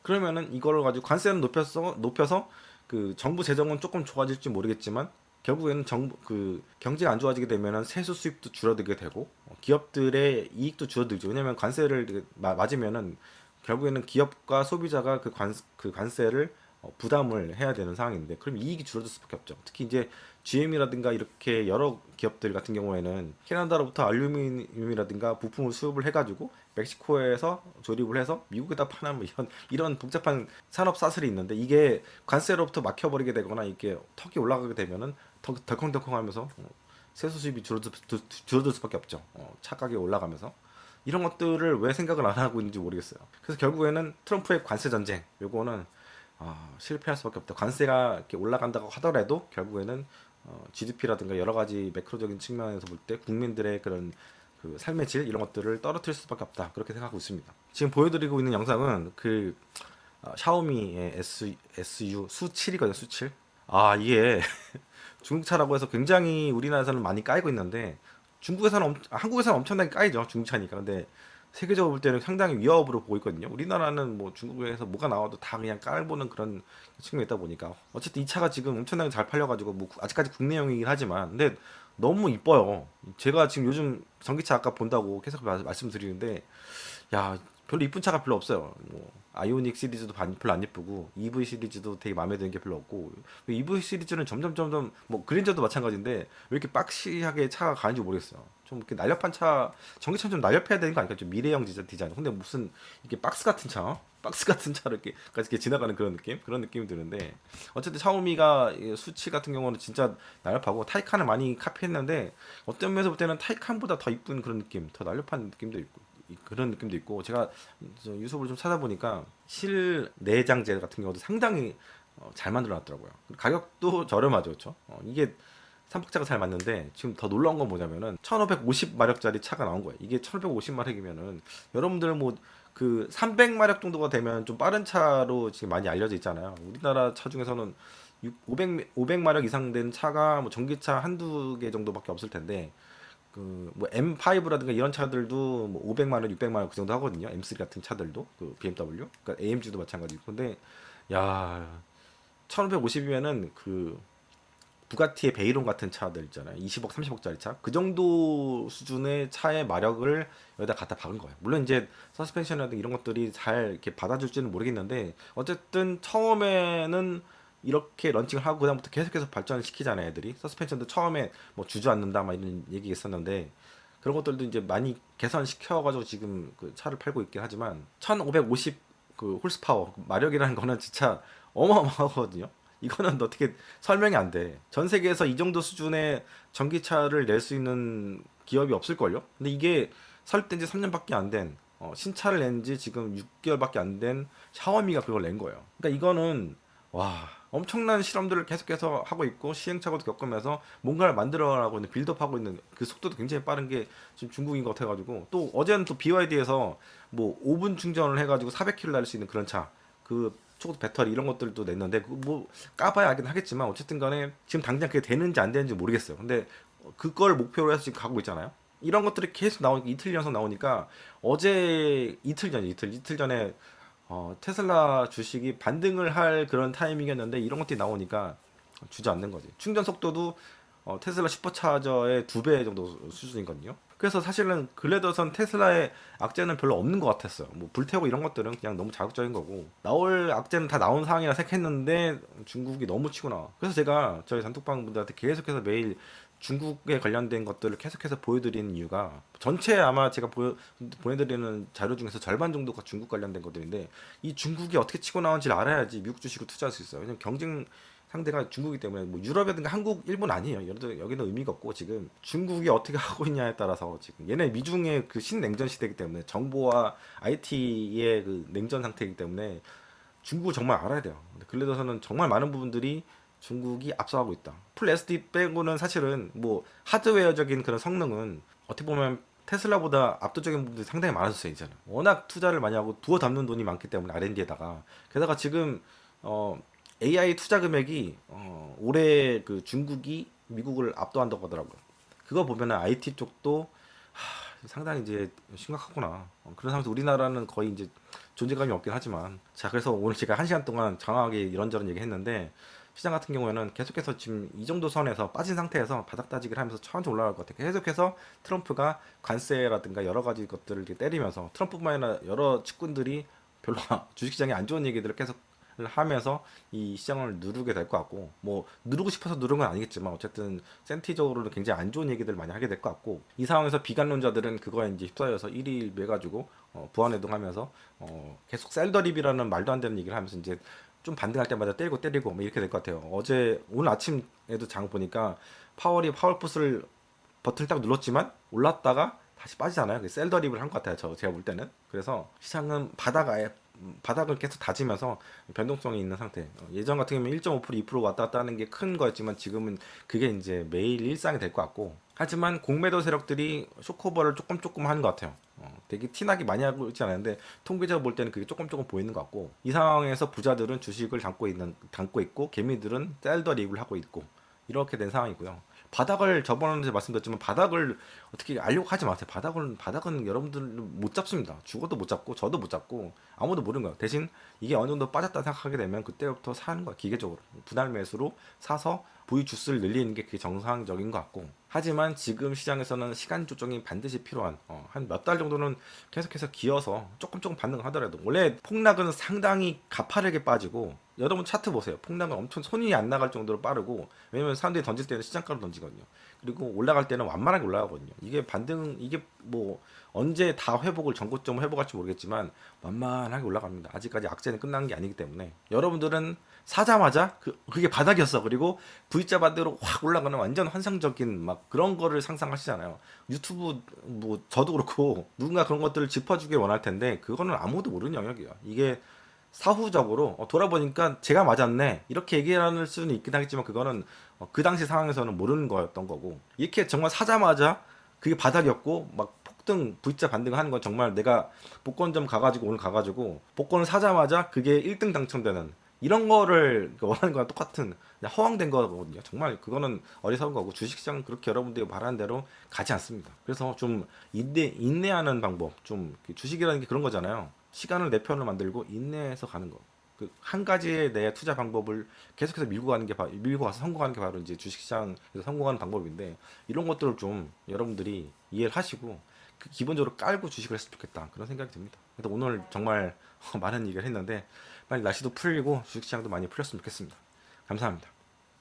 그러면은 이걸 가지고 관세는 높여서 그 정부 재정은 조금 좋아질지 모르겠지만 결국에는 정부 그 경제가 안 좋아지게 되면은 세수 수입도 줄어들게 되고 기업들의 이익도 줄어들죠. 왜냐면 관세를 맞으면은 결국에는 기업과 소비자가 그 관세를 부담을 해야 되는 상황인데 그럼 이익이 줄어들 수밖에 없죠. 특히 이제 GM이라든가 이렇게 여러 기업들 같은 경우에는 캐나다로부터 알루미늄이라든가 부품을 수입을 해가지고 멕시코에서 조립을 해서 미국에다 파는 뭐 이런 복잡한 산업 사슬이 있는데 이게 관세로부터 막혀버리게 되거나 이게 턱이 올라가게 되면은 덜컹덜컹하면서 세수 수입이 줄어들 수밖에 없죠. 차 가격이 올라가면서 이런 것들을 왜 생각을 안 하고 있는지 모르겠어요. 그래서 결국에는 트럼프의 관세 전쟁 요거는 실패할 수밖에 없다. 관세가 이렇게 올라간다고 하더라도 결국에는 GDP라든가 여러 가지 매크로적인 측면에서 볼 때 국민들의 그런 그 삶의 질 이런 것들을 떨어뜨릴 수밖에 없다. 그렇게 생각하고 있습니다. 지금 보여드리고 있는 영상은 그 샤오미의 SU 수7이거든요. 수7. 이게 중국차라고 해서 굉장히 우리나라에서는 많이 까이고 있는데 한국에서는 엄청나게 까이죠. 중국차니까. 근데 세계적으로 볼 때는 상당히 위협으로 보고 있거든요. 우리나라는 뭐 중국에서 뭐가 나와도 다 그냥 깔보는 그런 측면이 있다 보니까 어쨌든 이 차가 지금 엄청나게 잘 팔려가지고 뭐 아직까지 국내용이긴 하지만 근데 너무 이뻐요. 제가 지금 요즘 전기차 아까 본다고 계속 말씀드리는데 야 별로 이쁜 차가 별로 없어요. 뭐 아이오닉 시리즈도 별로 안 예쁘고 EV 시리즈도 되게 마음에 드는 게 별로 없고 EV 시리즈는 점점 뭐 그랜저도 마찬가지인데 왜 이렇게 박시하게 차가 가는지 모르겠어요. 좀 이렇게 날렵한 차 전기차 좀 날렵해야 되는 거 아닐까? 좀 미래형 디자인. 근데 무슨 이게 박스 같은 차? 박스 같은 차를 이렇게 지나가는 그런 느낌이 드는데 어쨌든 샤오미가 수치 같은 경우는 진짜 날렵하고 타이칸을 많이 카피했는데 어떤 면에서 볼 때는 타이칸보다 더 이쁜 그런 느낌, 더 날렵한 느낌도 있고 그런 느낌도 있고 제가 유튜브를 좀 찾아보니까 실내장재 같은 경우도 상당히 잘 만들어 놨더라고요. 가격도 저렴하죠, 그렇죠? 이게 삼박자가 잘 맞는데 지금 더 놀라운 건 뭐냐면은 1550마력짜리 차가 나온 거예요. 이게 1550마력이면은 여러분들 뭐 그 300마력 정도가 되면 좀 빠른 차로 지금 많이 알려져 있잖아요. 우리나라 차 중에서는 500마력 이상 된 차가 뭐 전기차 한두 개 정도밖에 없을 텐데 그 뭐 M5라든가 이런 차들도 뭐 500만 원, 600만 원 그 정도 하거든요. M3 같은 차들도 그 BMW, 그러니까 AMG도 마찬가지고. 근데 야, 1550이면은 그 부가티의 베이론 같은 차들 있잖아요. 20억, 30억짜리 차. 그 정도 수준의 차의 마력을 여기다 갖다 박은 거예요. 물론 이제 서스펜션이라든가 이런 것들이 잘 이렇게 받아줄지는 모르겠는데 어쨌든 처음에는 이렇게 런칭을 하고 그다음부터 계속해서 발전을 시키잖아요, 애들이. 서스펜션도 처음에 뭐 주저앉는다 막 이런 얘기 있었는데 그런 것들도 이제 많이 개선시켜가지고 지금 그 차를 팔고 있긴 하지만 1550 그 홀스파워 마력이라는 거는 진짜 어마어마하거든요. 이거는 어떻게 설명이 안 돼. 전 세계에서 이 정도 수준의 전기차를 낼 수 있는 기업이 없을걸요? 근데 이게 설립된 지 3년밖에 안 된, 신차를 낸 지 지금 6개월밖에 안 된 샤오미가 그걸 낸 거예요. 그러니까 이거는, 와, 엄청난 실험들을 계속해서 하고 있고, 시행착오도 겪으면서 뭔가를 만들어가고 있는, 빌드업하고 있는 그 속도도 굉장히 빠른 게 지금 중국인 것 같아가지고, 또 어제는 또 BYD에서 뭐 5분 충전을 해가지고 400km 날 수 있는 그런 차, 그 초고 배터리 이런 것들도 냈는데 뭐 까봐야 알긴 하겠지만 어쨌든 간에 지금 당장 그게 되는지 안 되는지 모르겠어요. 근데 그걸 목표로 해서 지금 가고 있잖아요. 이런 것들이 계속 나오니까 이틀 연속 나오니까 어제 이틀 전에 테슬라 주식이 반등을 할 그런 타이밍이었는데 이런 것들이 나오니까 주저앉는 거지. 충전 속도도 테슬라 슈퍼차저의 2배 정도 수준이거든요. 그래서 사실은 근래 들어선 테슬라의 악재는 별로 없는 것 같았어요. 뭐 불태우고 이런 것들은 그냥 너무 자극적인 거고 나올 악재는 다 나온 상황이라 생각했는데 중국이 너무 치고 나와. 그래서 제가 저희 단톡방 분들한테 계속해서 매일 중국에 관련된 것들을 계속해서 보여드리는 이유가 전체 아마 제가 보내드리는 자료 중에서 절반 정도가 중국 관련된 것들인데 이 중국이 어떻게 치고 나온지를 알아야지 미국 주식을 투자할 수 있어요. 왜냐면 경쟁 상대가 중국이기 때문에 뭐 유럽이든가 한국, 일본 아니에요. 여기는 의미가 없고 지금 중국이 어떻게 하고 있냐에 따라서 지금 얘네 미중의 그 신냉전 시대이기 때문에 정보와 IT의 그 냉전 상태이기 때문에 중국을 정말 알아야 돼요. 근데 근래 들어서는 정말 많은 부분들이 중국이 앞서가고 있다. 풀 SD 빼고는 사실은 뭐 하드웨어적인 그런 성능은 어떻게 보면 테슬라보다 압도적인 부분들이 상당히 많아졌어요, 이제는. 워낙 투자를 많이 하고 부어 담는 돈이 많기 때문에 R&D에다가. 게다가 지금 AI 투자 금액이 올해 그 중국이 미국을 압도한다고 하더라고요. 그거 보면은 IT 쪽도 상당히 이제 심각하구나. 그런 상황에서 우리나라는 거의 이제 존재감이 없긴 하지만 자 그래서 오늘 제가 1시간 동안 장황하게 이런저런 얘기했는데 시장 같은 경우에는 계속해서 지금 이 정도 선에서 빠진 상태에서 바닥 따지기를 하면서 천천히 올라갈 것 같아요. 계속해서 트럼프가 관세라든가 여러 가지 것들을 이렇게 때리면서 트럼프뿐만 아니라 여러 측근들이 별로 주식시장에 안 좋은 얘기들을 계속 하면서 이 시장을 누르게 될 것 같고 뭐 누르고 싶어서 누른 건 아니겠지만 어쨌든 센티적으로는 굉장히 안 좋은 얘기들 많이 하게 될 것 같고 이 상황에서 비관론자들은 그거에 이제 휩싸여서 1위 매가지고 부안해동하면서 계속 셀더립이라는 말도 안 되는 얘기를 하면서 이제 좀 반등할 때마다 때리고 뭐 이렇게 될 것 같아요. 어제 오늘 아침에도 장 보니까 파월이 파월풋을 버튼을 딱 눌렀지만 올랐다가 다시 빠지잖아요. 셀더립을 한 것 같아요. 제가 볼 때는. 그래서 시장은 바닥을 계속 다지면서 변동성이 있는 상태. 예전 같은 경우는 1.5% 2% 왔다 갔다 하는 게 큰 거였지만 지금은 그게 이제 매일 일상이 될 것 같고. 하지만 공매도 세력들이 쇼크오버를 조금 하는 것 같아요. 되게 티나게 많이 하고 있지 않은데 통계적으로 볼 때는 그게 조금 보이는 것 같고 이 상황에서 부자들은 주식을 담고 있고 개미들은 셀더립을 하고 있고 이렇게 된 상황이고요. 바닥을 저번에 말씀드렸지만 바닥을 어떻게 알려고 하지 마세요. 바닥은 여러분들 못 잡습니다. 죽어도 못 잡고 저도 못 잡고 아무도 모르는 거예요. 대신 이게 어느 정도 빠졌다 생각하게 되면 그때부터 사는 거야. 기계적으로 분할 매수로 사서 부의 주수를 늘리는 게 그게 정상적인 것 같고 하지만 지금 시장에서는 시간 조정이 반드시 필요한 한 몇 달 정도는 계속해서 기어서 조금 반등하더라도 원래 폭락은 상당히 가파르게 빠지고 여러분 차트 보세요. 폭락은 엄청 손이 안 나갈 정도로 빠르고 왜냐면 사람들이 던질 때는 시장가로 던지거든요. 그리고 올라갈 때는 완만하게 올라가거든요. 이게 반등 이게 뭐 언제 다 회복을 전고점을 회복할지 모르겠지만 완만하게 올라갑니다. 아직까지 악재는 끝난 게 아니기 때문에 여러분들은 사자마자 그게 바닥이었어. 그리고 V자 반대로 확 올라가는 완전 환상적인 막 그런 거를 상상하시잖아요. 유튜브 뭐 저도 그렇고 누군가 그런 것들을 짚어주길 원할 텐데 그거는 아무도 모르는 영역이에요. 이게 사후적으로 돌아보니까 제가 맞았네 이렇게 얘기할 수는 있긴 하겠지만 그거는 그 당시 상황에서는 모르는 거였던 거고 이렇게 정말 사자마자 그게 바닥이었고 막 폭등 V자 반등하는 건 정말 내가 복권점 가가지고 오늘 가가지고 복권을 사자마자 그게 1등 당첨되는 이런 거를 원하는 거랑 똑같은 그냥 허황된 거거든요. 정말 그거는 어리석은 거고 주식시장은 그렇게 여러분들이 말하는 대로 가지 않습니다. 그래서 좀 인내하는 방법, 좀 주식이라는 게 그런 거잖아요. 시간을 내 편을 만들고 인내해서 가는 거. 그 한 가지의 내 투자 방법을 계속해서 밀고 가서 성공하는 게 바로 이제 주식시장에서 성공하는 방법인데 이런 것들을 좀 여러분들이 이해를 하시고 기본적으로 깔고 주식을 했으면 좋겠다 그런 생각이 듭니다. 그래서 오늘 정말 많은 얘기를 했는데 빨리 날씨도 풀리고 주식시장도 많이 풀렸으면 좋겠습니다. 감사합니다.